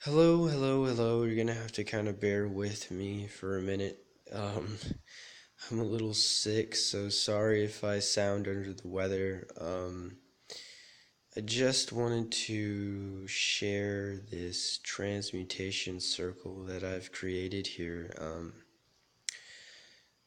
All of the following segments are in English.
Hello. You're gonna have to kind of bear with me for a minute. Um, I'm a little sick, so sorry if I sound under the weather. I just wanted to share this transmutation circle that I've created here.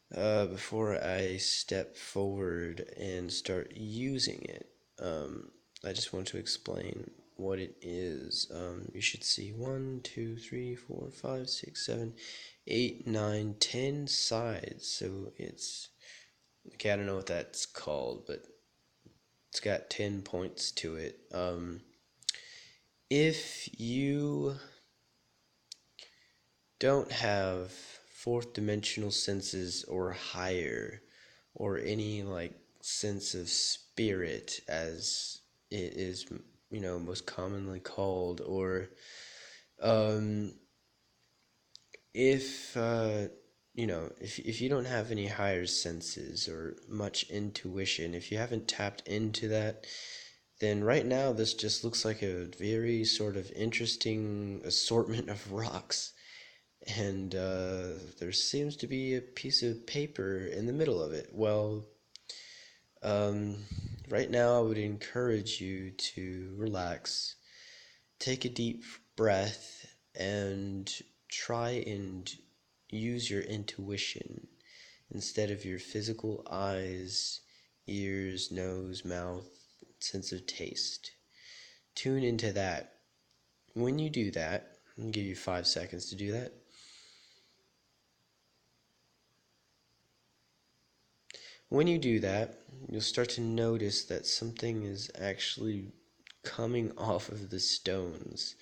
Before I step forward and start using it, I just want to explain what it is. You should see 1, 2, 3, 4, 5, 6, 7, 8, 9, 10 sides. So it's, okay, I don't know what that's called, but it's got 10 points to it. If you don't have fourth dimensional senses or higher, or any like sense of spirit as it is, most commonly called, or um if if you don't have any higher senses or much intuition, if you haven't tapped into that, then right now this just looks like a very sort of interesting assortment of rocks. And there seems to be a piece of paper in the middle of it. Well, um, right now I would encourage you to relax, take a deep breath, and try and use your intuition instead of your physical eyes, ears, nose, mouth, sense of taste. Tune into that. When you do that, I'll give you 5 seconds to do that. When you do that, you'll start to notice that something is actually coming off of the stones.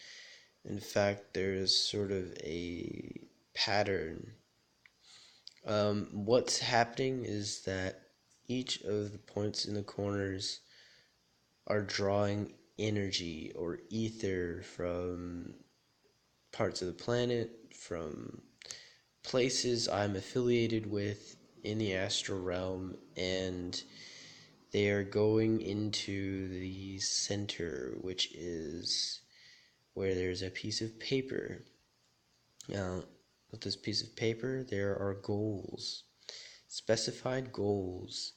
In fact, there's sort of a pattern. What's happening is that each of the points in the corners are drawing energy or ether from parts of the planet, from places I'm affiliated with in the astral realm, and they are going into the center, which is where there's a piece of paper. Now, with this piece of paper, there are goals, specified goals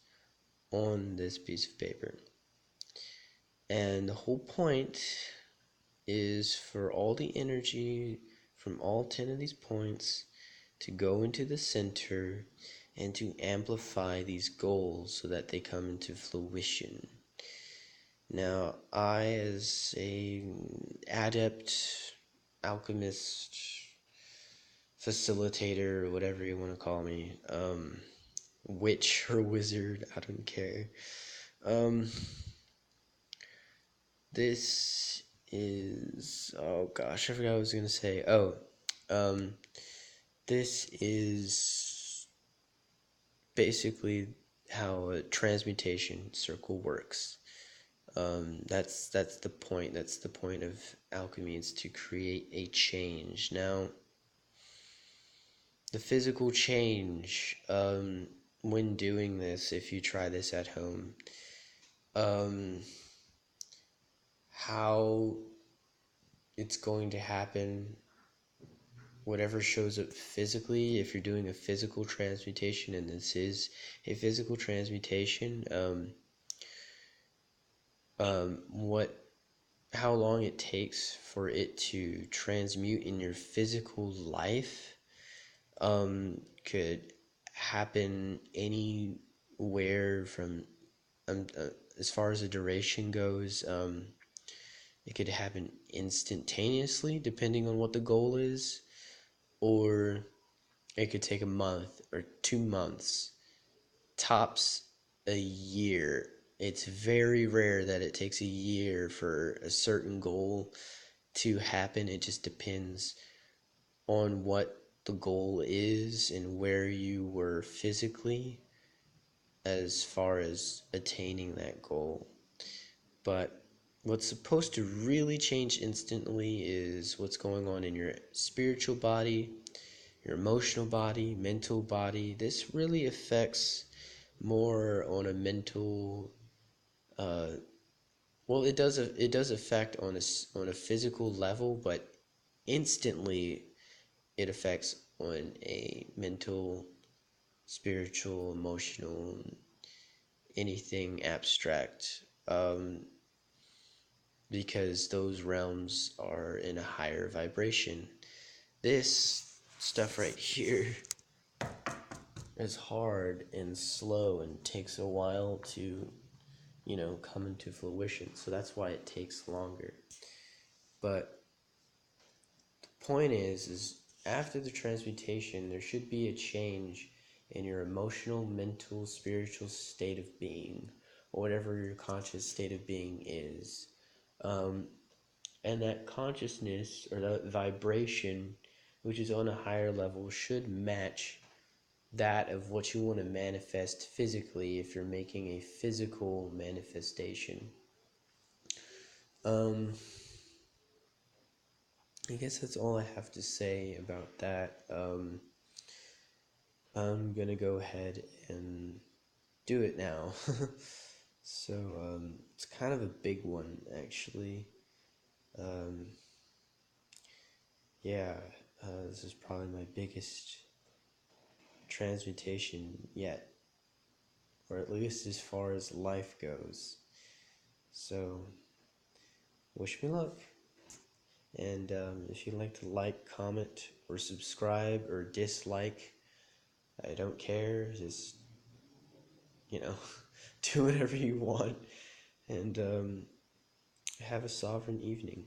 on this piece of paper. And the whole point is for all the energy from all 10 of these points to go into the center and to amplify these goals so that they come into fruition. Now, I, as a adept, alchemist, facilitator, or whatever you want to call me, witch or wizard, I don't care. Um, this is, oh gosh, I forgot what I was gonna say. Um, this is basically how a transmutation circle works. That's the point. That's the point of alchemy, is to create a change. Now, the physical change, when doing this, if you try this at home, um, how it's going to happen, whatever shows up physically, if you're doing a physical transmutation, and this is a physical transmutation, what how long it takes for it to transmute in your physical life could happen anywhere from as far as the duration goes. It could happen instantaneously depending on what the goal is, or it could take a month or 2 months, tops a year. It's very rare that it takes a year for a certain goal to happen. It just depends on what the goal is and where you were physically as far as attaining that goal. But what's supposed to really change instantly is what's going on in your spiritual body, your emotional body, mental body. This really affects more on a mental, well, it does affect on a physical level, but instantly it affects on a mental, spiritual, emotional, anything abstract, because those realms are in a higher vibration. This stuff right here is hard and slow and takes a while to, come into fruition. So that's why it takes longer. But the point is after the transmutation, there should be a change in your emotional, mental, spiritual state of being, or whatever your conscious state of being is. Um, and that consciousness or that vibration, which is on a higher level, should match that of what you want to manifest physically if you're making a physical manifestation. Um, I guess that's all I have to say about that. I'm gonna go ahead and do it now. So, it's kind of a big one, actually. Um, yeah, this is probably my biggest transmutation yet, or at least as far as life goes. So, wish me luck. And if you'd like to like, comment, or subscribe, or dislike, I don't care. Just, you know, do whatever you want. And have a sovereign evening.